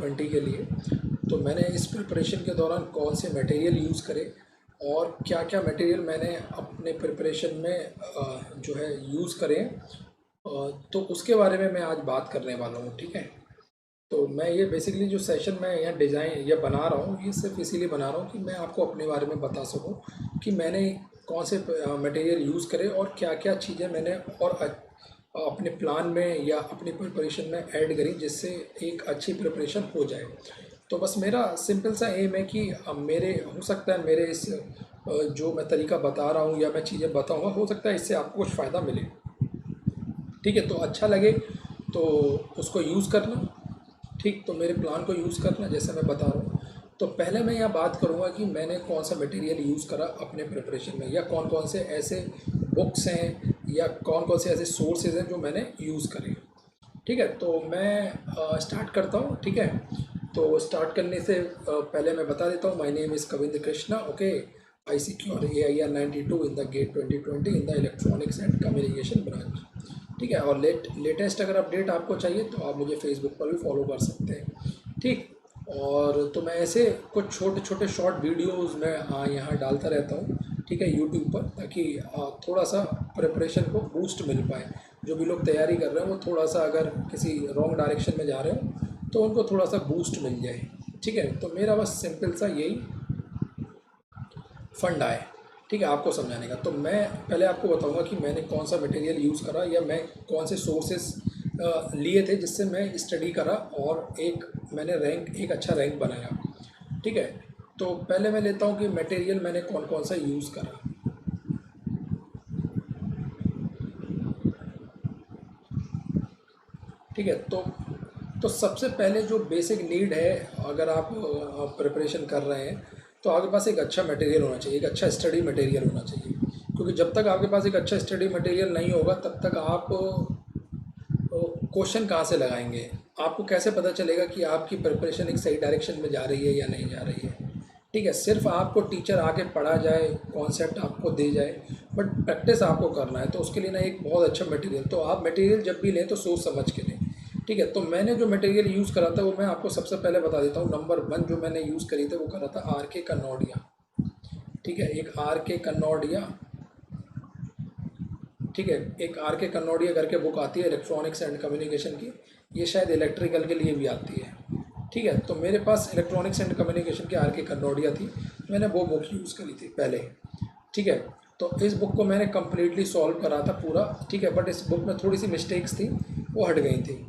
2020 के लिए। तो मैंने इस प्रिपरेशन के दौरान कौन से मटेरियल यूज़ करे और क्या क्या मटेरियल मैंने अपने प्रिपरेशन में जो है यूज़ करें, तो उसके बारे में मैं आज बात करने वाला हूँ। ठीक है, तो मैं ये बेसिकली जो सेशन मैं यहाँ डिज़ाइन या बना रहा हूँ, ये सिर्फ इसीलिए बना रहा हूँ कि मैं आपको अपने बारे में बता सकूँ कि मैंने कौन से मटेरियल यूज़ करे और क्या क्या चीज़ें मैंने और अपने प्लान में या अपनी प्रिपरेशन में ऐड करी, जिससे एक अच्छी प्रिपरेशन हो जाए। तो बस मेरा सिंपल सा एम है कि मेरे हो सकता है मेरे इस जो मैं तरीका बता रहा हूँ या मैं चीज़ें बताऊँगा, हो सकता है इससे आपको कुछ फ़ायदा मिले। ठीक है, तो अच्छा लगे तो उसको यूज़ करना। ठीक, तो मेरे प्लान को यूज़ करना जैसे मैं बता रहा हूँ। तो पहले मैं यहाँ बात करूँगा कि मैंने कौन सा मटेरियल यूज़ करा अपने प्रिपरेशन में, या कौन कौन से ऐसे बुक्स हैं या कौन कौन से ऐसे सोर्सेज हैं जो मैंने यूज़ करे। ठीक है, तो मैं स्टार्ट करता हूँ। ठीक है, तो स्टार्ट करने से पहले मैं बता देता हूँ, my name is Kavindra Krishna. Okay, I secure AIR 92 in the GATE 2020 in the electronics and communication branch. ठीक है, और लेटेस्ट अगर अपडेट आपको चाहिए तो आप मुझे फेसबुक पर भी फॉलो कर सकते हैं। ठीक, और तो मैं ऐसे कुछ छोटे छोटे शॉर्ट वीडियोज़ मैं यहाँ डालता रहता हूँ। ठीक है, यूट्यूब पर, ताकि थोड़ा सा प्रिपरेशन को बूस्ट मिल पाए। जो भी लोग तैयारी कर रहे हैं वो थोड़ा सा अगर किसी रॉन्ग डायरेक्शन में जा रहे हो तो उनको थोड़ा सा बूस्ट मिल जाए। ठीक है, तो मेरा बस सिंपल सा यही फंड आए। ठीक है, आपको समझाने का। तो मैं पहले आपको बताऊंगा कि मैंने कौन सा मटेरियल यूज़ करा या मैं कौन से सोर्सेस लिए थे जिससे मैं स्टडी करा और एक मैंने एक अच्छा रैंक बनाया। ठीक है, तो पहले मैं लेता हूँ कि मटेरियल मैंने कौन कौन सा यूज़ करा। ठीक है, तो सबसे पहले जो बेसिक नीड है, अगर आप प्रिपरेशन कर रहे हैं तो आपके पास एक अच्छा मटेरियल होना चाहिए, एक अच्छा स्टडी मटेरियल होना चाहिए। क्योंकि जब तक आपके पास एक अच्छा स्टडी मटेरियल नहीं होगा तब तक आप क्वेश्चन कहाँ से लगाएंगे, आपको कैसे पता चलेगा कि आपकी प्रिपरेशन एक सही डायरेक्शन में जा रही है या नहीं जा रही है। ठीक है, सिर्फ आपको टीचर आके पढ़ा जाए, कॉन्सेप्ट आपको दे जाए, बट प्रैक्टिस आपको करना है। तो उसके लिए ना एक बहुत अच्छा मटेरियल, तो आप मटेरियल जब भी लें तो सोच समझ के लें। ठीक है, तो मैंने जो मटेरियल यूज़ करा था वो मैं आपको सबसे पहले बता देता हूँ। नंबर 1 जो मैंने यूज़ करी थी वो करा था RK कनौडिया। ठीक है, एक RK कनौडिया। ठीक है, एक RK कनौडिया करके बुक आती है इलेक्ट्रॉनिक्स एंड कम्युनिकेशन की, ये शायद इलेक्ट्रिकल के लिए भी आती है। ठीक है, तो मेरे पास इलेक्ट्रॉनिक्स एंड कम्युनिकेशन की RK कनौडिया थी, मैंने वो बुक यूज़ करी थी पहले। ठीक है, तो इस बुक को मैंने कम्प्लीटली सॉल्व करा था पूरा। ठीक है, बट इस बुक में थोड़ी सी मिस्टेक्स थी, वो हट गई थी।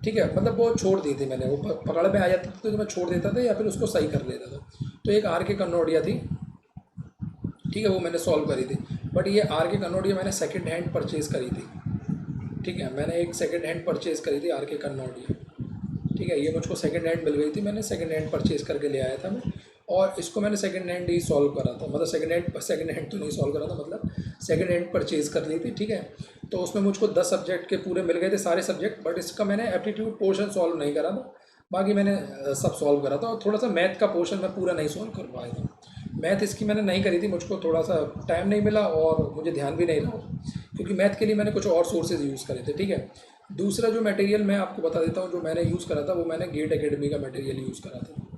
ठीक है, मतलब वो छोड़ दी थी मैंने, वो पकड़ में आ जाती थी तो मैं छोड़ देता था या फिर उसको सही कर लेता था। तो एक RK कनौडिया थी। ठीक है, वो मैंने सॉल्व करी थी। बट ये RK कनौडिया मैंने सेकंड हैंड परचेज़ करी थी। ठीक है, मैंने एक सेकंड हैंड परचेज़ करी थी RK कनौडिया। ठीक है, ये मुझको सेकंड हैंड मिल गई थी, मैंने सेकंड हैंड परचेज़ करके ले आया था मैं। और इसको मैंने सेकंड हैंड ही सॉल्व करा था, मतलब सेकंड हैंड तो नहीं सॉल्व करा था, मतलब सेकंड हैंड परचेज़ कर ली थी। ठीक है, तो उसमें मुझको 10 सब्जेक्ट के पूरे मिल गए थे, सारे सब्जेक्ट। बट इसका मैंने एप्टीट्यूड पोर्शन सॉल्व नहीं करा था, बाकी मैंने सब सॉल्व करा था। और थोड़ा सा मैथ का पोर्शन मैं पूरा नहीं सॉल्व कर पाया था। मैथ इसकी मैंने नहीं करी थी, मुझको थोड़ा सा टाइम नहीं मिला और मुझे ध्यान भी नहीं रहा, क्योंकि मैथ के लिए मैंने कुछ और सोर्सेज यूज़ करे थे। ठीक है, दूसरा जो मटेरियल मैं आपको बता देता हूँ जो मैंने यूज़ करा था, वो मैंने गेट एकेडमी का मटेरियल यूज़ करा था।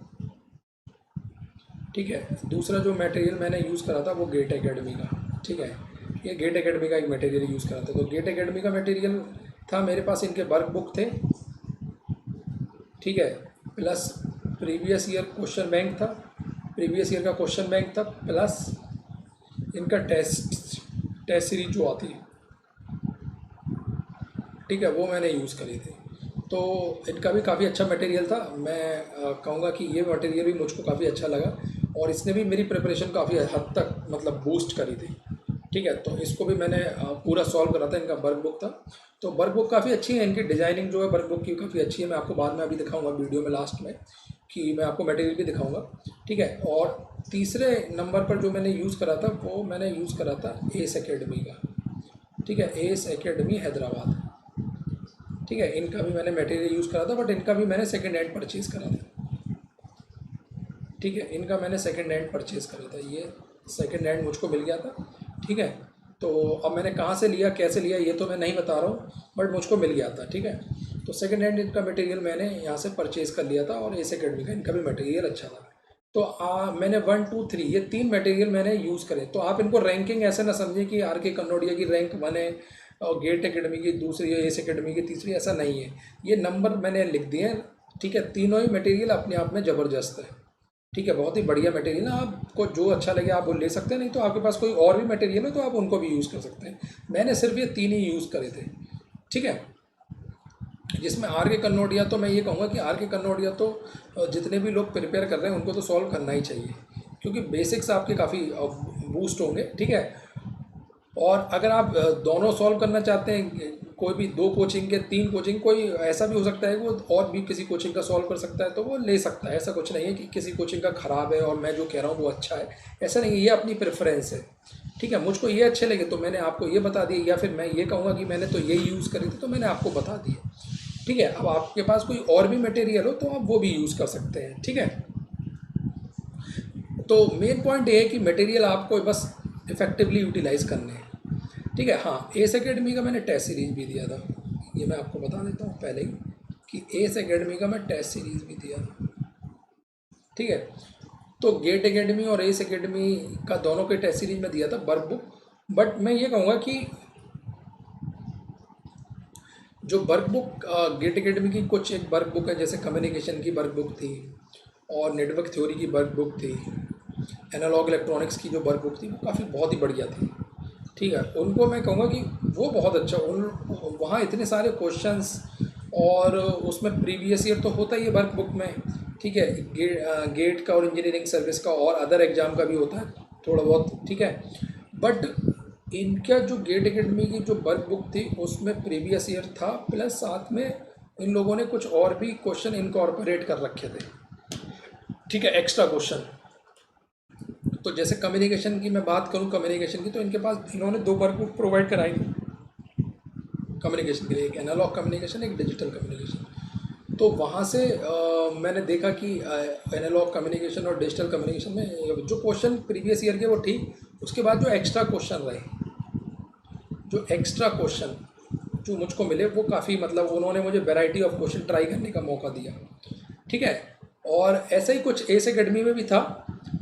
ठीक है, दूसरा जो मटेरियल मैंने यूज़ करा था वो गेट एकेडमी का। ठीक है, ये गेट एकेडमी का एक मटेरियल यूज़ करा था। तो गेट एकेडमी का मटेरियल था मेरे पास, इनके वर्क बुक थे। ठीक है, plus previous year question bank था, प्रीवियस ईयर का क्वेश्चन बैंक था, प्लस इनका टेस्ट सीरीज जो आती है। ठीक है, वो मैंने यूज़ करी थी। तो इनका भी काफ़ी अच्छा मटेरियल था। मैं कहूँगा कि ये मटेरियल भी मुझको काफ़ी अच्छा लगा और इसने भी मेरी प्रिपरेशन काफ़ी हद तक मतलब बूस्ट करी थी। ठीक है, तो इसको भी मैंने पूरा सॉल्व करा था। इनका वर्क बुक था, तो वर्क बुक काफ़ी अच्छी है, इनकी डिज़ाइनिंग जो है वर्क बुक की काफ़ी अच्छी है। मैं आपको बाद में अभी दिखाऊंगा वीडियो में लास्ट में, कि मैं आपको मटेरियल भी दिखाऊंगा। ठीक है, और तीसरे नंबर पर जो मैंने यूज़ करा था वो मैंने यूज़ करा था एस एकेडमी का। ठीक है, एस एकेडमी हैदराबाद। ठीक है, इनका भी मैंने मटेरियल यूज़ करा था, बट इनका भी मैंने सेकेंड हैंड परचेज़ करा था। ठीक है, इनका मैंने सेकेंड हैंड परचेज़ करा था, ये सेकेंड हैंड मुझको मिल गया था। ठीक है, तो अब मैंने कहाँ से लिया कैसे लिया ये तो मैं नहीं बता रहा हूँ, बट मुझको मिल गया था। ठीक है, तो सेकेंड हैंड इनका मटेरियल मैंने यहाँ से परचेज़ कर लिया था और एस एकेडमी का इनका भी मटेरियल अच्छा था। तो मैंने 1 2 3 ये 3 मटेरियल मैंने यूज़ करे। तो आप इनको रैंकिंग ऐसे ना समझें कि आर के कन्नौडिया की रैंक 1 है और गेट एकेडमी की दूसरी है, एस एकेडमी की तीसरी, ऐसा नहीं है। ये नंबर मैंने लिख दिए हैं, ठीक है। तीनों ही मटेरियल अपने आप में ज़बरदस्त है, ठीक है, बहुत ही बढ़िया मटेरियल है। आपको जो अच्छा लगे आप वो ले सकते हैं, नहीं तो आपके पास कोई और भी मटेरियल है तो आप उनको भी यूज़ कर सकते हैं। मैंने सिर्फ ये 3 ही यूज़ करे थे, ठीक है। जिसमें आर के कन्नौडिया, तो मैं ये कहूँगा कि आर के कन्नौडिया तो जितने भी लोग प्रिपेयर कर रहे हैं उनको तो सॉल्व करना ही चाहिए, क्योंकि बेसिक्स आपके काफ़ी बूस्ट होंगे, ठीक है। और अगर आप दोनों सॉल्व करना चाहते हैं, कोई भी 2 कोचिंग के 3 कोचिंग, कोई ऐसा भी हो सकता है कि वो और भी किसी कोचिंग का सॉल्व कर सकता है तो वो ले सकता है। ऐसा कुछ नहीं है कि किसी कोचिंग का ख़राब है और मैं जो कह रहा हूँ वो अच्छा है, ऐसा नहीं है। ये अपनी प्रेफरेंस है, ठीक है। मुझको ये अच्छे लगे तो मैंने आपको ये बता दिया, या फिर मैं ये कहूँगा कि मैंने तो ये यूज़ करी थी तो मैंने आपको बता दिया, ठीक है। अब आपके पास कोई और भी मटेरियल हो तो आप वो भी यूज़ कर सकते हैं, ठीक है। तो मेन पॉइंट ये है कि मटेरियल आपको बस इफेक्टिवली यूटिलाइज़ करने हैं, ठीक है। हाँ, एस एकेडमी का मैंने टेस्ट सीरीज़ भी दिया था, ये मैं आपको बता देता हूँ पहले ही कि एस एकेडमी का मैं टेस्ट सीरीज़ भी दिया था, ठीक है। तो गेट एकेडमी और एस एकेडमी का दोनों के टेस्ट सीरीज में दिया था वर्क बुक। बट मैं ये कहूँगा कि जो वर्क बुक गेट एकेडमी की कुछ एक वर्क बुक है, जैसे कम्युनिकेशन की वर्क बुक थी और नेटवर्क थ्योरी की वर्क बुक थी, एनालॉग इलेक्ट्रॉनिक्स की जो वर्क बुक थी वो काफ़ी बहुत ही बढ़िया थी, ठीक है। उनको मैं कहूँगा कि वो बहुत अच्छा, उन वहाँ इतने सारे क्वेश्चंस और उसमें प्रीवियस ईयर तो होता ही है वर्क बुक में, ठीक है। गेट का और इंजीनियरिंग सर्विस का और अदर एग्ज़ाम का भी होता है थोड़ा बहुत, ठीक है। बट इनका जो गेट एकेडमी की जो वर्क बुक थी उसमें प्रीवियस ईयर था, प्लस साथ में इन लोगों ने कुछ और भी क्वेश्चन इनकॉर्पोरेट कर रखे थे, ठीक है, एक्स्ट्रा क्वेश्चन। तो जैसे कम्युनिकेशन की मैं बात करूं, कम्युनिकेशन की, तो इनके पास इन्होंने 2 वर्क बुक प्रोवाइड कराई थी कम्युनिकेशन के लिए, एक एनालॉग कम्युनिकेशन, एक डिजिटल कम्युनिकेशन। तो वहाँ से मैंने देखा कि एनालॉग कम्युनिकेशन और डिजिटल कम्युनिकेशन में जो क्वेश्चन प्रीवियस ईयर के वो ठीक, उसके बाद जो एक्स्ट्रा क्वेश्चन रहे, जो एक्स्ट्रा क्वेश्चन जो मुझको मिले वो काफ़ी, मतलब उन्होंने मुझे वैरायटी ऑफ क्वेश्चन ट्राई करने का मौका दिया, ठीक है। और ऐसा ही कुछ एस एकेडमी में भी था,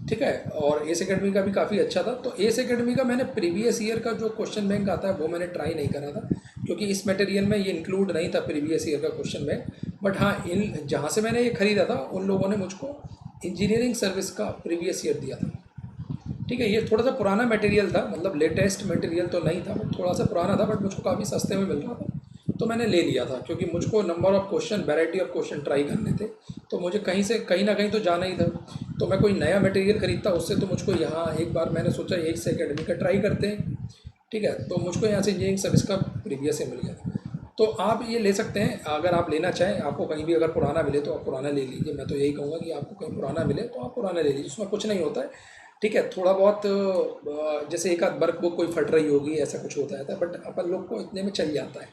ठीक है। और एस एकेडमी का भी काफ़ी अच्छा था। तो एस एकेडमी का मैंने प्रीवियस ईयर का जो क्वेश्चन बैंक आता है वो मैंने ट्राई नहीं करा था, क्योंकि इस मटेरियल में ये इंक्लूड नहीं था प्रीवियस ईयर का क्वेश्चन बैंक। बट हाँ, इन जहाँ से मैंने ये ख़रीदा था उन लोगों ने मुझको इंजीनियरिंग सर्विस का प्रीवियस ईयर दिया था, ठीक है। ये थोड़ा सा पुराना मटेरियल था, मतलब लेटेस्ट मटेरियल तो नहीं था, बट थोड़ा सा पुराना था, बट मुझको काफ़ी सस्ते में मिल रहा था तो मैंने ले लिया था, क्योंकि मुझको number of question, variety of question try करने थे। तो मुझे कहीं से कहीं ना कहीं तो जाना ही था, तो मैं कोई नया मटेरियल खरीदता उससे तो मुझको यहाँ एक बार मैंने सोचा एस एकेडमी का ट्राई करते हैं, ठीक है। तो मुझको यहाँ से इंजीनियरिंग सर्विस का प्रीवियस से मिल गया। तो आप ये ले सकते हैं, अगर आप लेना चाहें, आपको कहीं भी अगर पुराना मिले तो आप पुराना ले लीजिए। मैं तो यही कहूँगा कि आपको कहीं पुराना मिले तो आप पुराना ले लीजिए, उसमें कुछ नहीं होता है, ठीक है। थोड़ा बहुत जैसे एक आध वर्क बुक कोई फट रही होगी, ऐसा कुछ होता है, बट अपन लोग को इतने में चल जाता है,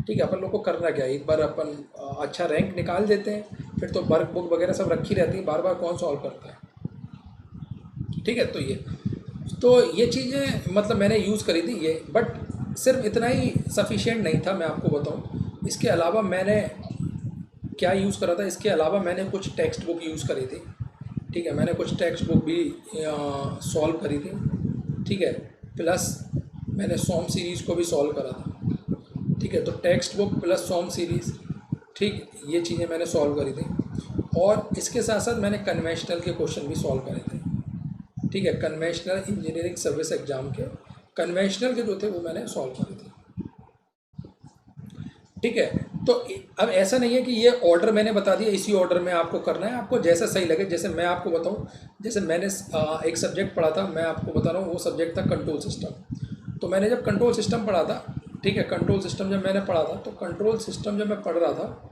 ठीक है। अपन लोग को करना क्या है, एक बार अपन अच्छा रैंक निकाल देते हैं, फिर तो वर्क बुक वगैरह सब रखी रहती है, बार बार कौन सॉल्व करता है, ठीक है। तो ये चीज़ें मतलब मैंने यूज़ करी थी ये, बट सिर्फ इतना ही सफिशिएंट नहीं था, मैं आपको बताऊं। इसके अलावा मैंने क्या यूज़ करा था, इसके अलावा मैंने कुछ टेक्स्ट बुक यूज़ करी थी, ठीक है। मैंने कुछ टेक्स्ट बुक भी सॉल्व करी थी, ठीक है। प्लस मैंने सॉम सीरीज़ को भी सॉल्व करा था, ठीक है। तो टेक्स्ट बुक प्लस सॉम सीरीज़, ठीक, ये चीज़ें मैंने सॉल्व करी थी। और इसके साथ साथ मैंने कन्वेंशनल के क्वेश्चन भी सॉल्व करे थे, ठीक है। कन्वेंशनल इंजीनियरिंग सर्विस एग्ज़ाम के कन्वेंशनल के जो थे वो मैंने सॉल्व करे थे, ठीक है। तो अब ऐसा नहीं है कि ये ऑर्डर मैंने बता दिया इसी ऑर्डर में आपको करना है, आपको जैसा सही लगे। जैसे मैं आपको बताऊं, जैसे मैंने एक सब्जेक्ट पढ़ा था, मैं आपको बता रहा हूँ, वो सब्जेक्ट था कंट्रोल सिस्टम। तो मैंने जब कंट्रोल सिस्टम पढ़ा था, ठीक है, कंट्रोल सिस्टम जब मैंने पढ़ा था, तो कंट्रोल सिस्टम जब मैं पढ़ रहा था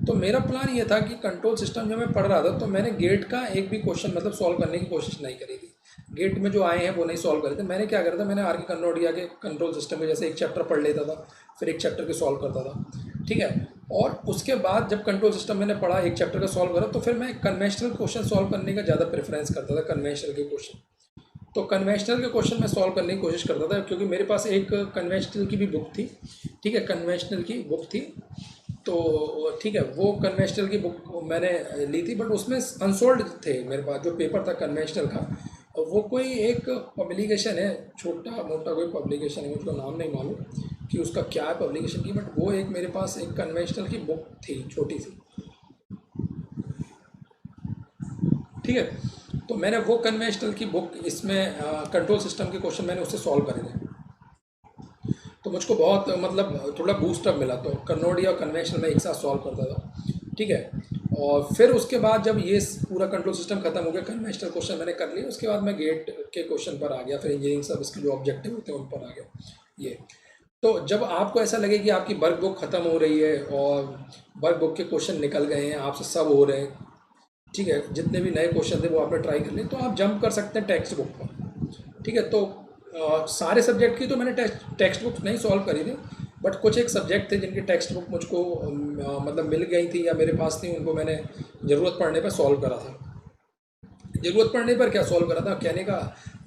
तो मेरा प्लान ये था कि कंट्रोल सिस्टम जब मैं पढ़ रहा था तो मैंने गेट का एक भी क्वेश्चन मतलब सॉल्व करने की कोशिश नहीं करी थी। गेट में जो आए हैं वो नहीं सॉल्व करे थे। मैंने क्या करा था, मैंने आर के कन्नौडिया के कंट्रोल सिस्टम के जैसे एक चैप्टर पढ़ लेता था, फिर एक चैप्टर के सॉल्व करता था, ठीक है। और उसके बाद जब कंट्रोल सिस्टम मैंने पढ़ा, एक चैप्टर का सॉल्व करा, तो फिर मैं कन्वेंशनल क्वेश्चन सॉल्व करने का ज़्यादा प्रेफरेंस करता था, कन्वेंशनल के क्वेश्चन। तो कन्वेंशनल के क्वेश्चन मैं सॉल्व करने की कोशिश करता था, क्योंकि मेरे पास एक कन्वेंशनल की भी बुक थी, ठीक है, कन्वेंशनल की बुक थी। तो ठीक है, वो कन्वेंशनल की बुक मैंने ली थी, बट उसमें अनसोल्ड थे मेरे पास जो पेपर था कन्वेंशनल का। और वो कोई एक पब्लिकेशन है, छोटा मोटा कोई पब्लिकेशन है, मुझको नाम नहीं मालूम कि उसका क्या है पब्लिकेशन की, बट वो एक मेरे पास एक कन्वेंशनल की बुक थी छोटी सी। ठीक है, तो मैंने वो कन्वेंशनल की बुक, इसमें कंट्रोल सिस्टम के क्वेश्चन मैंने उससे सॉल्व करे थे। तो मुझको बहुत मतलब थोड़ा बूस्टअप मिला, तो कन्नौड़ी और कन्वेंशनल में एक साथ सॉल्व करता था। ठीक है, और फिर उसके बाद जब ये पूरा कंट्रोल सिस्टम खत्म हो गया, कन्वेंशनल क्वेश्चन मैंने कर लिए, उसके बाद मैं गेट के क्वेश्चन पर आ गया, फिर इंजीनियरिंग सर्विस के जो ऑब्जेक्टिव होते हैं उन पर आ गया ये। तो जब आपको ऐसा लगे कि आपकी वर्क बुक ख़त्म हो रही है और वर्क बुक के क्वेश्चन निकल गए हैं आपसे, सब हो रहे हैं, ठीक है, जितने भी नए क्वेश्चन थे वो आपने ट्राई कर लिए, तो आप जंप कर सकते हैं टेक्स्ट बुक पर। ठीक है, तो सारे सब्जेक्ट की तो मैंने टेक्स्ट बुक नहीं सॉल्व करी थी, बट कुछ एक सब्जेक्ट थे जिनकी टेक्स्ट बुक मुझको मतलब मिल गई थी या मेरे पास थी, उनको मैंने ज़रूरत पड़ने पर सॉल्व करा था। ज़रूरत पड़ने पर क्या सॉल्व करा था, कहने का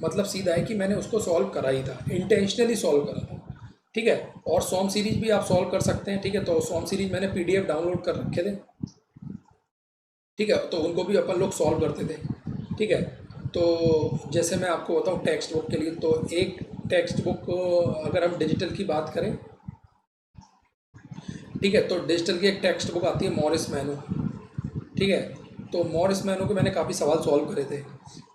मतलब सीधा है कि मैंने उसको सॉल्व करा ही था, इंटेंशनली सॉल्व करा था। ठीक है, और सॉम सीरीज भी आप सॉल्व कर सकते हैं। ठीक है, तो सॉम सीरीज मैंने पीडीएफ डाउनलोड कर रखे थे। ठीक है, तो उनको भी अपन लोग सॉल्व करते थे। ठीक है, तो जैसे मैं आपको बताऊं टेक्स्ट बुक के लिए, तो एक टेक्स्ट बुक अगर हम डिजिटल की बात करें, ठीक है, तो डिजिटल की एक टेक्स्ट बुक आती है मॉरिस मैनो। ठीक है, तो मॉरिस मैनो के मैंने काफ़ी सवाल सॉल्व करे थे।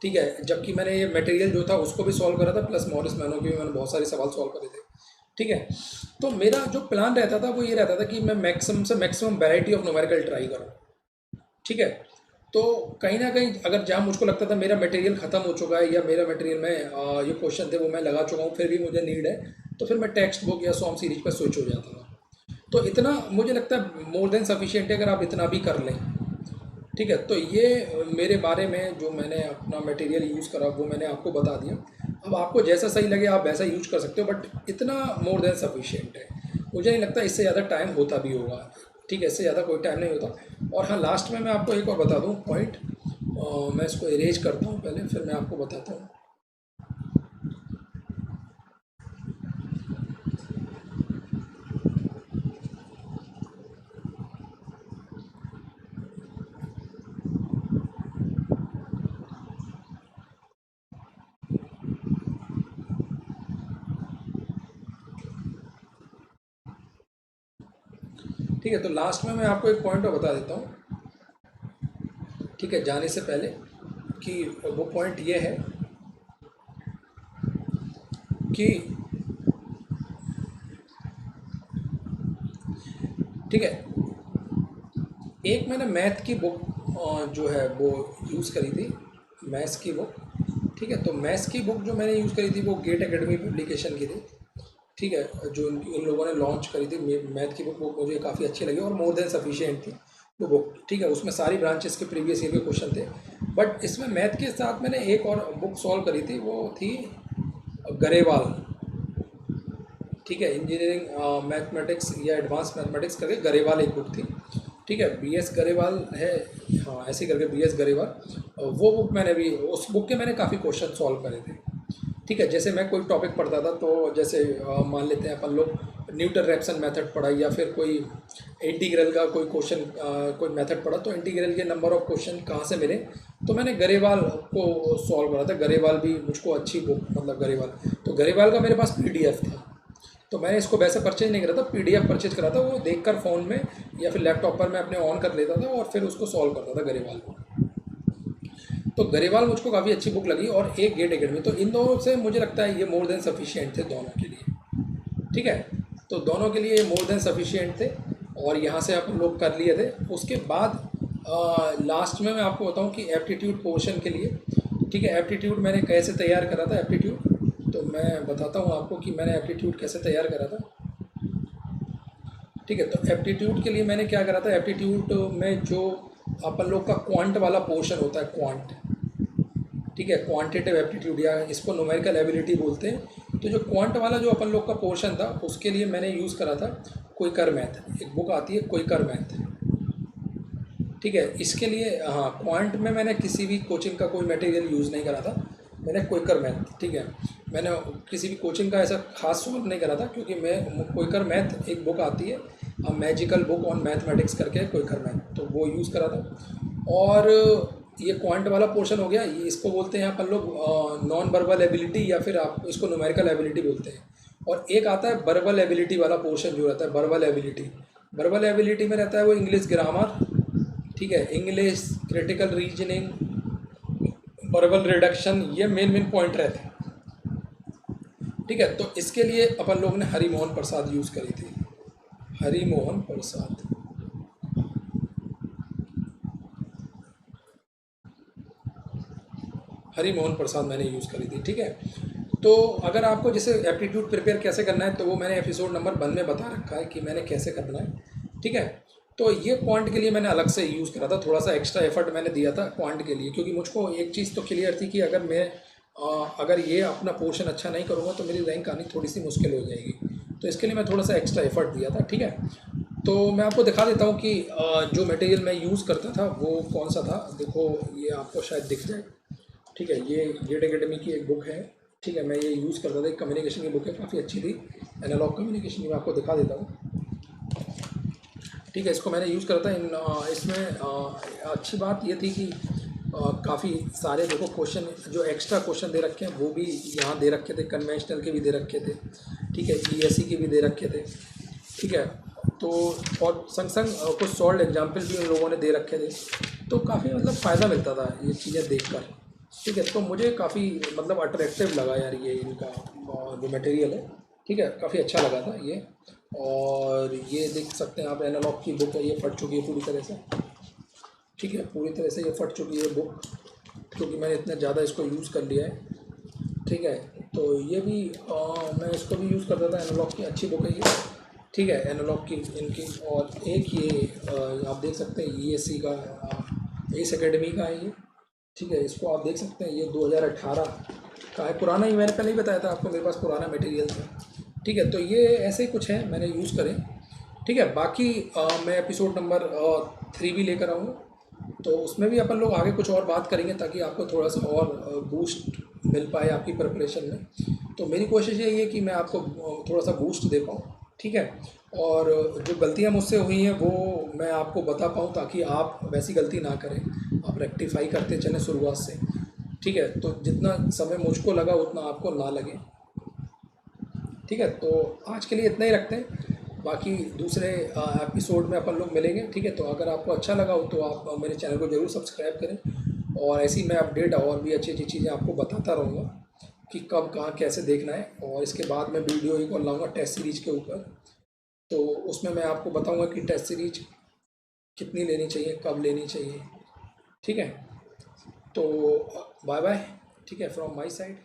ठीक है, जबकि मैंने ये मटेरियल जो था उसको भी सॉल्व करा था, प्लस मॉरिस मैनो के भी मैंने बहुत सारे सवाल सॉल्व करे थे। ठीक है, तो मेरा जो प्लान रहता था वो ये रहता था कि मैं मैक्सिमम से maximum variety of numerical try करूँ। ठीक है, तो कहीं ना कहीं अगर जहाँ मुझको लगता था मेरा मटेरियल ख़त्म हो चुका है या मेरा मटेरियल में ये क्वेश्चन थे वो मैं लगा चुका हूँ, फिर भी मुझे नीड है, तो फिर मैं टेक्स्ट बुक या सॉम सीरीज पर स्विच हो जाता था। तो इतना मुझे लगता है मोर देन सफिशिएंट है अगर आप इतना भी कर लें। ठीक है, तो ये मेरे बारे में जो मैंने अपना मटेरियल यूज़ करा वो मैंने आपको बता दिया। अब आपको जैसा सही लगे आप वैसा यूज कर सकते हो, बट इतना मोर देन सफिशिएंट है। मुझे नहीं लगता इससे ज़्यादा टाइम होता भी होगा। ठीक है, इससे ज़्यादा कोई टाइम नहीं होता। और हाँ, लास्ट में मैं आपको एक और बता दूँ पॉइंट, मैं इसको इरेज करता हूँ पहले, फिर मैं आपको बताता हूँ। ठीक है, तो लास्ट में मैं आपको एक पॉइंट और बता देता हूँ। ठीक है, जाने से पहले कि वो पॉइंट ये है कि ठीक है, एक मैंने मैथ की बुक जो है वो यूज़ करी थी, मैथ्स की बुक। ठीक है, तो मैथ्स की बुक जो मैंने यूज़ करी थी वो गेट एकेडमी पब्लिकेशन की थी। ठीक है, जो इन लोगों ने लॉन्च करी थी मैथ की बुक, वो मुझे काफ़ी अच्छी लगी और मोर देन सफिशिएंट थी वो बुक। ठीक है, उसमें सारी ब्रांचेस के प्रीवियस ईयर के क्वेश्चन थे, बट इसमें मैथ के साथ मैंने एक और बुक सॉल्व करी थी, वो थी गरेवाल। ठीक है, इंजीनियरिंग मैथमेटिक्स या एडवांस मैथमेटिक्स करके गरेवाल एक बुक थी। ठीक है, बी एस गरेवाल है, हाँ ऐसे ही करके बी एस गरेवाल। वो बुक मैंने भी, उस बुक के मैंने काफ़ी क्वेश्चन सॉल्व करे थे। ठीक है, जैसे मैं कोई टॉपिक पढ़ता था तो जैसे मान लेते हैं अपन लोग न्यूटन रैप्सन मेथड पढ़ा या फिर कोई इंटीग्रल का कोई क्वेश्चन कोई मेथड पढ़ा, तो इंटीग्रल के नंबर ऑफ क्वेश्चन कहाँ से मिले, तो मैंने गरेवाल को सॉल्व करा था। गरेवाल भी मुझको अच्छी बुक, मतलब गरेवाल, तो गरेवाल का मेरे पास पीडीएफ था, तो मैंने इसको वैसे परचेज नहीं करा था, पीडीएफ परचेज करा था, वो देखकर फ़ोन में या फिर लैपटॉप पर मैं अपने ऑन कर लेता था और फिर उसको सॉल्व करता था गरेवाल को। तो गरेवाल मुझको काफ़ी अच्छी बुक लगी, और एक गेट एकेडमी, तो इन दोनों से मुझे लगता है ये मोर देन सफिशिएंट थे दोनों के लिए। ठीक है, तो दोनों के लिए ये मोर देन सफिशिएंट थे, और यहाँ से अपन लोग कर लिए थे। उसके बाद लास्ट में मैं आपको बताऊँ कि एप्टीट्यूड पोर्शन के लिए, ठीक है, एप्टीट्यूड मैंने कैसे तैयार करा था एप्टीट्यूड, तो मैं बताता हूँ आपको कि मैंने एप्टीट्यूड कैसे तैयार करा था। ठीक है, तो एप्टीट्यूड के लिए मैंने क्या करा था, एप्टीट्यूड में जो अपन लोग का क्वांट वाला पोर्शन होता है, क्वांट, ठीक है, क्वांटिटेटिव एप्टीट्यूड या इसको न्यूमेरिकल एबिलिटी बोलते हैं, तो जो क्वांट वाला जो अपन लोग का पोर्शन था उसके लिए मैंने यूज़ करा था क्विकर मैथ। एक बुक आती है क्विकर मैथ। ठीक है, इसके लिए हाँ, क्वांट में मैंने किसी भी कोचिंग का कोई मटेरियल यूज़ नहीं करा था, मैंने क्विकर मैथ, ठीक है, मैंने किसी भी कोचिंग का ऐसा खास सॉल्व नहीं करा था, क्योंकि मैं क्विकर मैथ एक बुक आती है, a magical book on mathematics करके क्विकर मैथ, तो वो यूज़ करा था। और ये क्वांट वाला पोर्शन हो गया, ये इसको बोलते हैं अपन लोग नॉन वर्बल एबिलिटी, या फिर आप इसको न्यूमेरिकल एबिलिटी बोलते हैं। और एक आता है वर्बल एबिलिटी वाला पोर्शन जो रहता है, वर्बल एबिलिटी। वर्बल एबिलिटी में रहता है वो इंग्लिश ग्रामर, ठीक है, English critical reasoning, verbal reduction, ये मेन मेन पॉइंट रहते हैं। ठीक है, तो इसके लिए अपन लोग ने हरिमोहन प्रसाद यूज़ करी थी, हरिमोहन प्रसाद। हरिमोहन प्रसाद मैंने यूज़ करी थी। ठीक है, तो अगर आपको जैसे एप्टीट्यूड प्रिपेयर कैसे करना है, तो वो मैंने एपिसोड नंबर 1 में बता रखा है कि मैंने कैसे करना है। ठीक है, तो ये क्वांट के लिए मैंने अलग से यूज़ करा था, थोड़ा सा एक्स्ट्रा एफर्ट मैंने दिया था क्वांट के लिए, क्योंकि मुझको एक चीज़ तो क्लियर थी कि अगर ये अपना पोर्शन अच्छा नहीं करूँगा तो मेरी रैंक आनी थोड़ी सी मुश्किल हो जाएगी। तो इसके लिए मैं थोड़ा सा एक्स्ट्रा एफर्ट दिया था। ठीक है, तो मैं आपको दिखा देता हूँ कि जो मटेरियल मैं यूज़ करता था वो कौन सा था। देखो, ये आपको शायद दिख जाए। ठीक है, ये गेट एकेडमी की एक बुक है। ठीक है, मैं ये यूज़ करता था, एक कम्युनिकेशन की बुक है, काफ़ी अच्छी थी, एनालॉग कम्युनिकेशन की। मैं आपको दिखा देता हूँ। ठीक है, इसको मैंने यूज़ करा था। इसमें अच्छी बात ये थी कि काफ़ी सारे देखो क्वेश्चन, जो एक्स्ट्रा क्वेश्चन दे रखे हैं वो भी यहाँ दे रखे थे, कन्वेंशनल के भी दे रखे थे। ठीक है, ईएससी के भी दे रखे थे। ठीक है, तो और संग संग कुछ सॉल्व एग्जाम्पल भी उन लोगों ने दे रखे थे, तो काफ़ी मतलब फ़ायदा मिलता था ये चीज़ें देखकर। ठीक है, तो मुझे काफ़ी मतलब अट्रैक्टिव लगा यार ये इनका जो मटेरियल है। ठीक है, काफ़ी अच्छा लगा था ये। और ये देख सकते हैं आप, एनालॉग की बुक है, ये फट चुकी है पूरी तरह से। ठीक है, पूरी तरह से ये फट चुकी है बुक, क्योंकि मैंने इतना ज़्यादा इसको यूज़ कर लिया है। ठीक है, तो ये भी मैं इसको भी यूज़ करता था, एनालॉग की अच्छी बुक है ये। ठीक है, एनालॉग की इनकी। और एक ये आप देख सकते हैं ईएससी का, एस एकेडमी का है ये। ठीक है, इसको आप देख सकते हैं, ये 2018 का है, पुराना ही, मैंने पहले ही बताया था आपको मेरे पास पुराना मटेरियल था। ठीक है, तो ये ऐसे ही कुछ है मैंने यूज़ करे। ठीक है, बाकी मैं एपिसोड नंबर 3 भी लेकर आऊँगा, तो उसमें भी अपन लोग आगे कुछ और बात करेंगे, ताकि आपको थोड़ा सा और बूस्ट मिल पाए आपकी प्रिपरेशन में। तो मेरी कोशिश यही है कि मैं आपको थोड़ा सा बूस्ट दे पाऊँ। ठीक है, और जो गलतियाँ मुझसे हुई हैं वो मैं आपको बता पाऊँ, ताकि आप वैसी गलती ना करें, आप रेक्टिफाई करते चलें शुरुआत से। ठीक है, तो जितना समय मुझको लगा उतना आपको ना लगे। ठीक है, तो आज के लिए इतना ही रखते हैं, बाकी दूसरे एपिसोड में अपन लोग मिलेंगे। ठीक है, तो अगर आपको अच्छा लगा हो तो आप मेरे चैनल को ज़रूर सब्सक्राइब करें, और ऐसी मैं अपडेट और भी अच्छी अच्छी चीज़ें आपको बताता रहूँगा कि कब कहाँ कैसे देखना है। और इसके बाद मैं वीडियो एक और लाऊँगा टेस्ट सीरीज के ऊपर, तो उसमें मैं आपको बताऊँगा कि टेस्ट सीरीज कितनी लेनी चाहिए, कब लेनी चाहिए। ठीक है, तो बाय बाय। ठीक है, फ्रॉम माई साइड।